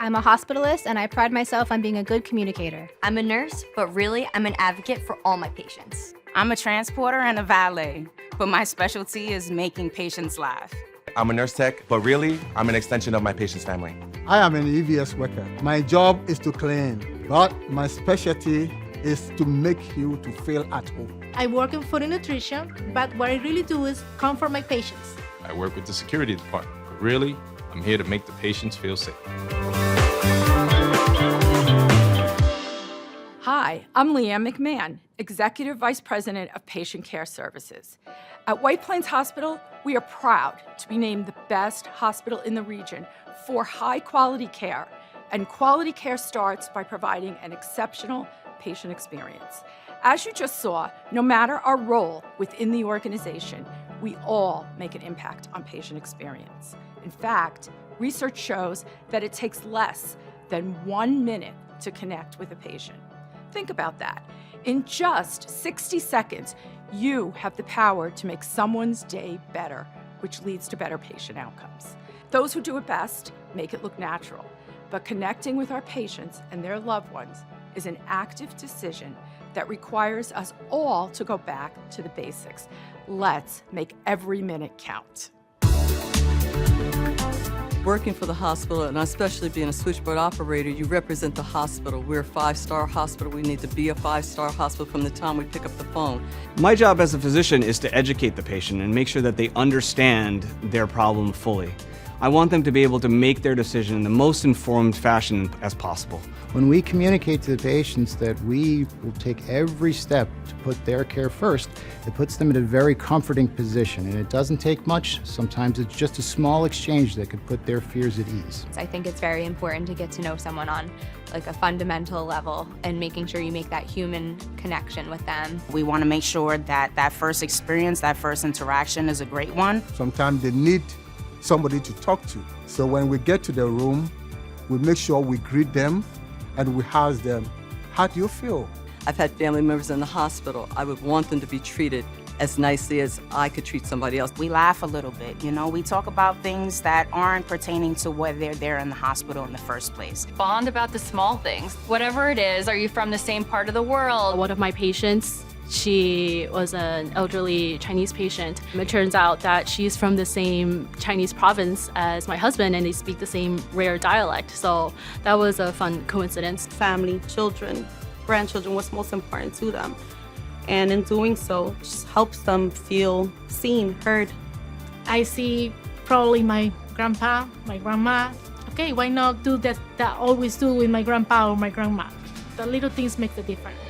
I'm a hospitalist, and I pride myself on being a good communicator. I'm a nurse, but really, I'm an advocate for all my patients. I'm a transporter and a valet, but my specialty is making patients laugh. I'm a nurse tech, but really, I'm an extension of my patient's family. I am an EVS worker. My job is to clean, but my specialty is to make you to feel at home. I work in food and nutrition, but what I really do is comfort my patients. I work with the security department, but really, I'm here to make the patients feel safe. Hi, I'm Leanne McMahon, Executive Vice President of Patient Care Services. At White Plains Hospital, we are proud to be named the best hospital in the region for high-quality care, and quality care starts by providing an exceptional patient experience. As you just saw, no matter our role within the organization, we all make an impact on patient experience. In fact, research shows that it takes less than 1 minute to connect with a patient. Think about that. In just 60 seconds, you have the power to make someone's day better, which leads to better patient outcomes. Those who do it best make it look natural, but connecting with our patients and their loved ones is an active decision that requires us all to go back to the basics. Let's make every minute count. Working for the hospital, and especially being a switchboard operator, you represent the hospital. We're a 5-star hospital. We need to be a 5-star hospital from the time we pick up the phone. My job as a physician is to educate the patient and make sure that they understand their problem fully. I want them to be able to make their decision in the most informed fashion as possible. When we communicate to the patients that we will take every step to put their care first, it puts them in a very comforting position, and it doesn't take much. Sometimes it's just a small exchange that could put their fears at ease. I think it's very important to get to know someone on like a fundamental level and making sure you make that human connection with them. We want to make sure that that first experience, that first interaction is a great one. Sometimes they need somebody to talk to. So when we get to the room, we make sure we greet them and we ask them, how do you feel? I've had family members in the hospital. I would want them to be treated as nicely as I could treat somebody else. We laugh a little bit, you know, we talk about things that aren't pertaining to whether they're there in the hospital in the first place. Bond about the small things. Whatever it is, are you from the same part of the world? One of my patients, she was an elderly Chinese patient. It turns out that she's from the same Chinese province as my husband, and they speak the same rare dialect. So that was a fun coincidence. Family, children, grandchildren, what's most important to them. And in doing so, just helps them feel seen, heard. I see probably my grandpa, my grandma. Okay, why not do that I always do with my grandpa or my grandma? The little things make the difference.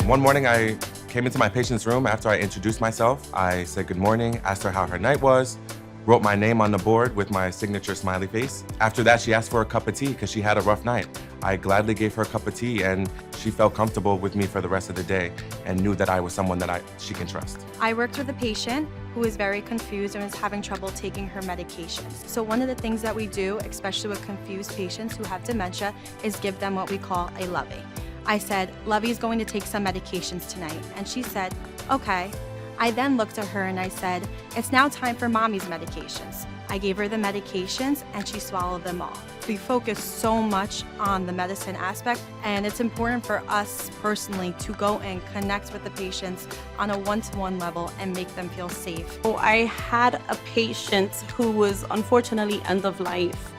One morning, I came into my patient's room after I introduced myself. I said good morning, asked her how her night was, wrote my name on the board with my signature smiley face. After that, she asked for a cup of tea because she had a rough night. I gladly gave her a cup of tea, and she felt comfortable with me for the rest of the day and knew that I was someone that she can trust. I worked with a patient who was very confused and was having trouble taking her medications. So one of the things that we do, especially with confused patients who have dementia, is give them what we call a lovey. I said, Lovey's going to take some medications tonight. And she said, okay. I then looked at her and I said, it's now time for mommy's medications. I gave her the medications and she swallowed them all. We focus so much on the medicine aspect, and it's important for us personally to go and connect with the patients on a one-to-one level and make them feel safe. So I had a patient who was unfortunately end of life,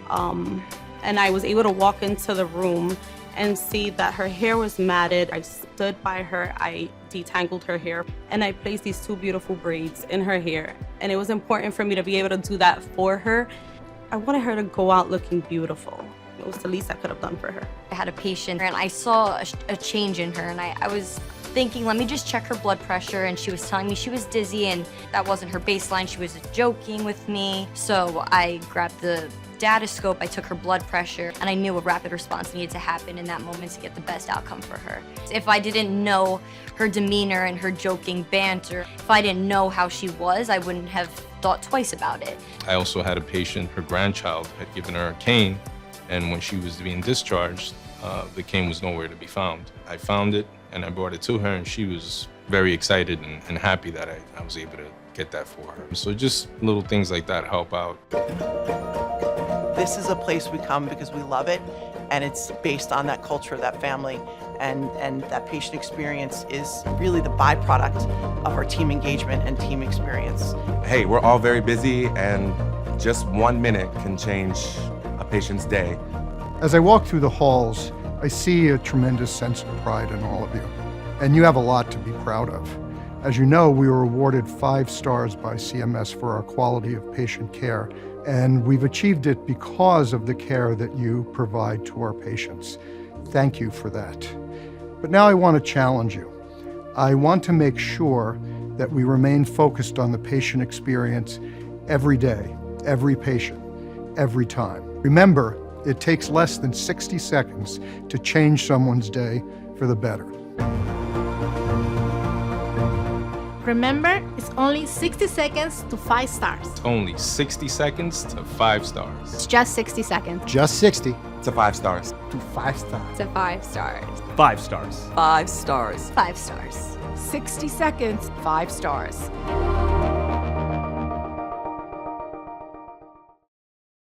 and I was able to walk into the room and see that her hair was matted. I stood by her, I detangled her hair, and I placed these 2 beautiful braids in her hair. And it was important for me to be able to do that for her. I wanted her to go out looking beautiful. It was the least I could have done for her. I had a patient and I saw a change in her, and I was thinking, let me just check her blood pressure, and she was telling me she was dizzy and that wasn't her baseline. She was joking with me. So I grabbed the datascope, I took her blood pressure, and I knew a rapid response needed to happen in that moment to get the best outcome for her. If I didn't know her demeanor and her joking banter, if I didn't know how she was, I wouldn't have thought twice about it. I also had a patient, her grandchild had given her a cane, and when she was being discharged, the cane was nowhere to be found. I found it and I brought it to her, and she was very excited and happy that I was able to get that for her. So just little things like that help out. This is a place we come because we love it, and it's based on that culture, that family, and that patient experience is really the byproduct of our team engagement and team experience. Hey, we're all very busy, and just 1 minute can change a patient's day. As I walk through the halls, I see a tremendous sense of pride in all of you, and you have a lot to be proud of. As you know, we were awarded 5 stars by CMS for our quality of patient care, and we've achieved it because of the care that you provide to our patients. Thank you for that. But now I want to challenge you. I want to make sure that we remain focused on the patient experience every day, every patient, every time. Remember, it takes less than 60 seconds to change someone's day for the better. Remember, it's only 60 seconds to 5 stars. It's only 60 seconds to 5 stars. It's just 60 seconds. Just 60. To 5 stars. To 5 stars. To 5 stars. 5 stars. 5 stars. 5 stars. 60 seconds, 5 stars.